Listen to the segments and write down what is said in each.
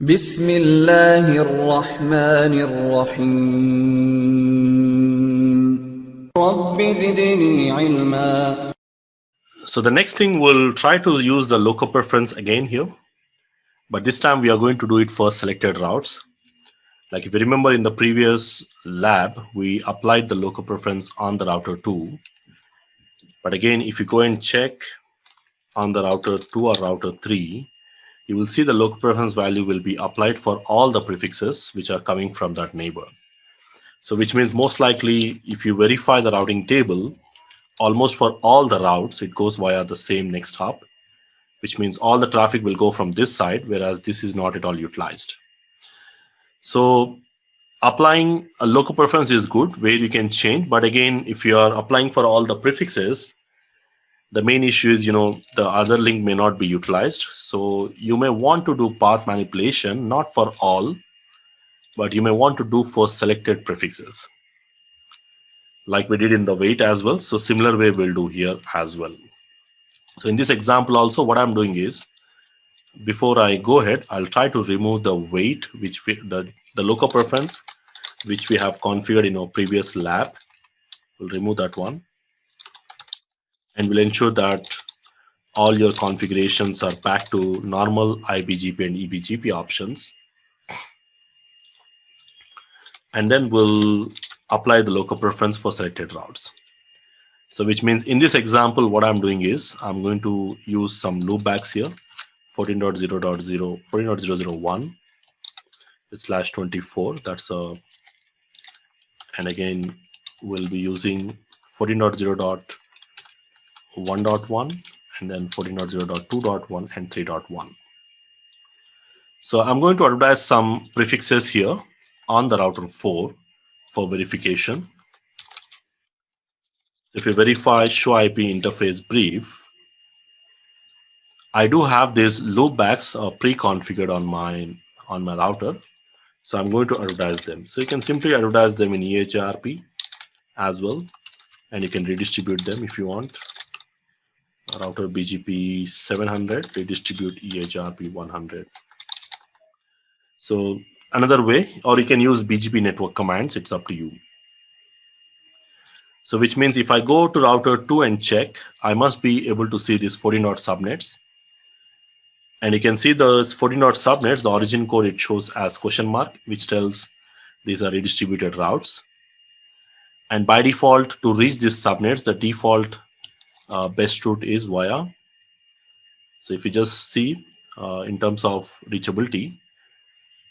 بسم الله الرحمن الرحيم رب زدني علما. So the next thing, we'll try to use the local preference again here, but this time we are going to do it for selected routes. Like if you remember in the previous lab, we applied the local preference on the router 2. But again, if you go and check on the router 2 or router 3, you will see the local preference value will be applied for all the prefixes which are coming from that neighbor. So which means most likely if you verify the routing table, almost for all the routes, it goes via the same next hop, which means all the traffic will go from this side, whereas this is not at all utilized. So applying a local preference is good where you can change, but again, if you are applying for all the prefixes, the main issue is, the other link may not be utilized. So you may want to do path manipulation, not for all, but you may want to do for selected prefixes, like we did in the wait as well. So similar way we'll do here as well. So in this example also, what I'm doing is, before I go ahead, I'll try to remove the wait, which the local preference, which we have configured in our previous lab. We'll remove that one. And we'll ensure that all your configurations are back to normal IBGP and EBGP options. And then we'll apply the local preference for selected routes. So which means in this example, what I'm doing is I'm going to use some loopbacks here. 14.0.0.14.001 /24. That's a, and again, we'll be using 14.0.1.1 and then 14.0.2.1 and 3.1. So I'm going to advertise some prefixes here on the router 4 for verification. If you verify show IP interface brief, I do have these loopbacks pre-configured on my router. So I'm going to advertise them. So you can simply advertise them in EHRP as well, and you can redistribute them if you want. Router BGP 700, redistribute EHRP 100. So another way, or you can use BGP network commands, it's up to you. So which means if I go to router 2 and check, I must be able to see these 14 dot subnets. And you can see those 14 dot subnets, the origin code it shows as question mark, which tells these are redistributed routes. And by default, to reach these subnets, the default best route is via. So if you just see in terms of reachability,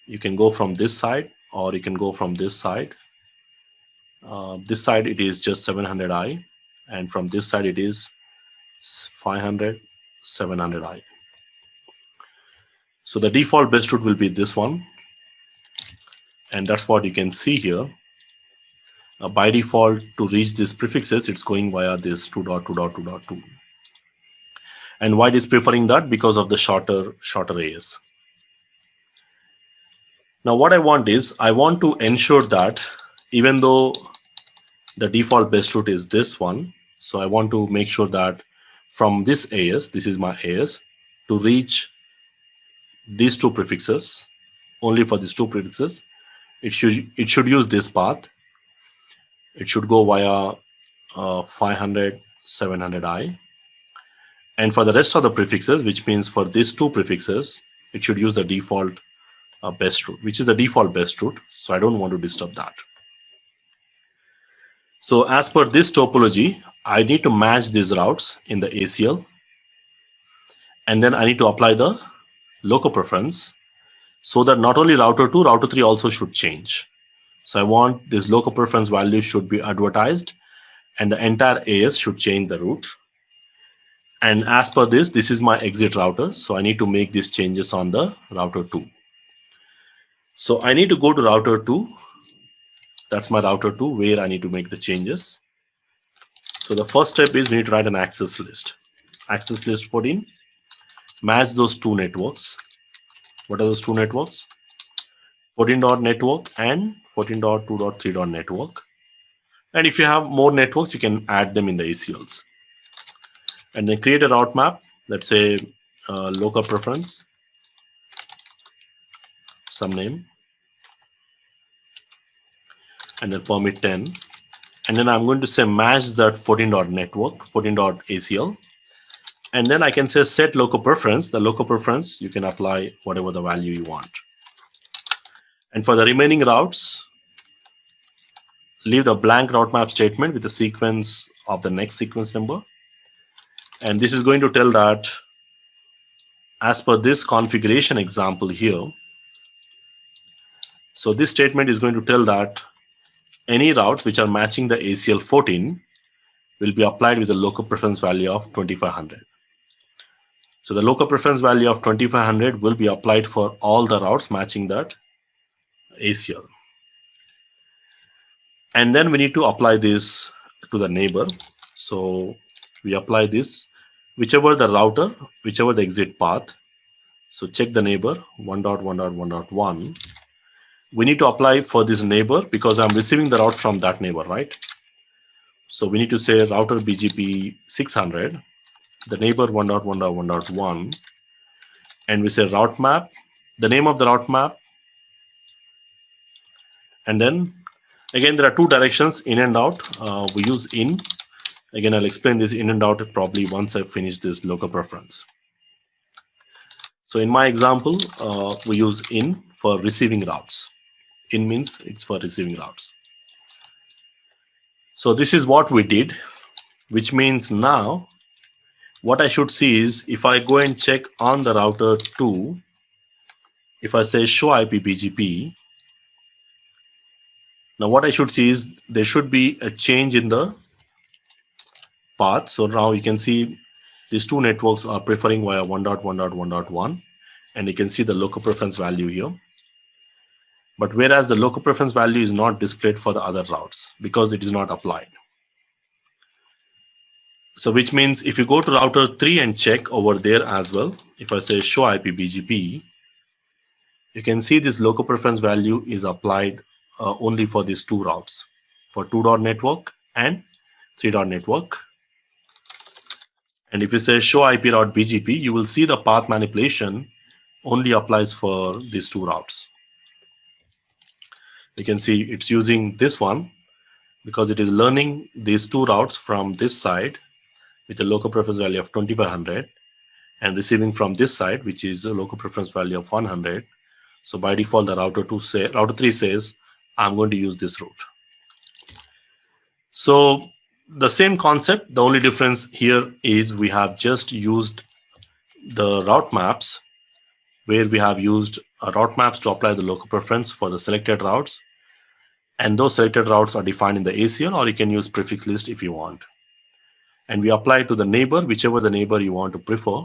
you can go from this side or you can go from this side. This side it is just 700I, and from this side it is 500, 700I. So the default best route will be this one, and that's what you can see here. By default, to reach these prefixes, it's going via this 2.2.2.2. And why it is preferring that? Because of the shorter AS. Now what I want is, I want to ensure that even though the default best route is this one, so I want to make sure that from this AS, this is my AS, to reach these two prefixes, only for these two prefixes, it should use this path. It should go via 500, 700I. And for the rest of the prefixes, which means for these two prefixes, it should use the default best route, which is the default best route. So I don't want to disturb that. So as per this topology, I need to match these routes in the ACL. And then I need to apply the local preference so that not only router 2, router 3 also should change. So I want this local preference value should be advertised and the entire AS should change the route. And as per this, this is my exit router. So I need to make these changes on the router 2. So I need to go to router 2. That's my router 2 where I need to make the changes. So the first step is we need to write an access list. Access list 14. Match those two networks. What are those two networks? 14 dot network and 14.2.3 network. And if you have more networks, you can add them in the ACLs. And then create a route map. Let's say local preference some name, and then permit 10. And then I'm going to say match that 14.network, 14.ACL. And then I can say set local preference. The local preference, you can apply whatever the value you want. And for the remaining routes, leave the blank route map statement with the sequence of the next sequence number. And this is going to tell that as per this configuration example here, so this statement is going to tell that any routes which are matching the ACL 14 will be applied with a local preference value of 2500. So the local preference value of 2500 will be applied for all the routes matching that ACL. And then we need to apply this to the neighbor. So we apply this, whichever the router, whichever the exit path. So check the neighbor 1.1.1.1. We need to apply for this neighbor because I'm receiving the route from that neighbor, right? So we need to say router BGP 600, the neighbor 1.1.1.1, and we say route map, the name of the route map. And then again, there are two directions, in and out. We use in. Again, I'll explain this in and out probably once I finish this local preference. So in my example, we use in for receiving routes. In means it's for receiving routes. So this is what we did, which means now what I should see is if I go and check on the router 2, if I say show IP BGP, now what I should see is there should be a change in the path. So now you can see these two networks are preferring via 1.1.1.1, and you can see the local preference value here. But whereas the local preference value is not displayed for the other routes because it is not applied. So which means if you go to router 3 and check over there as well, if I say show IP BGP, you can see this local preference value is applied only for these two routes, for 2.network and 3.network. And if you say show IP route BGP, you will see the path manipulation only applies for these two routes. You can see it's using this one because it is learning these two routes from this side with a local preference value of 2500 and receiving from this side, which is a local preference value of 100. So by default, the router 3 says, I'm going to use this route. So the same concept, the only difference here is we have just used the route maps where we have used route maps to apply the local preference for the selected routes. And those selected routes are defined in the ACL, or you can use prefix list if you want. And we apply it to the neighbor, whichever the neighbor you want to prefer,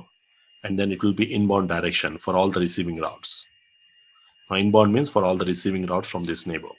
and then it will be inbound direction for all the receiving routes. Now, inbound means for all the receiving routes from this neighbor.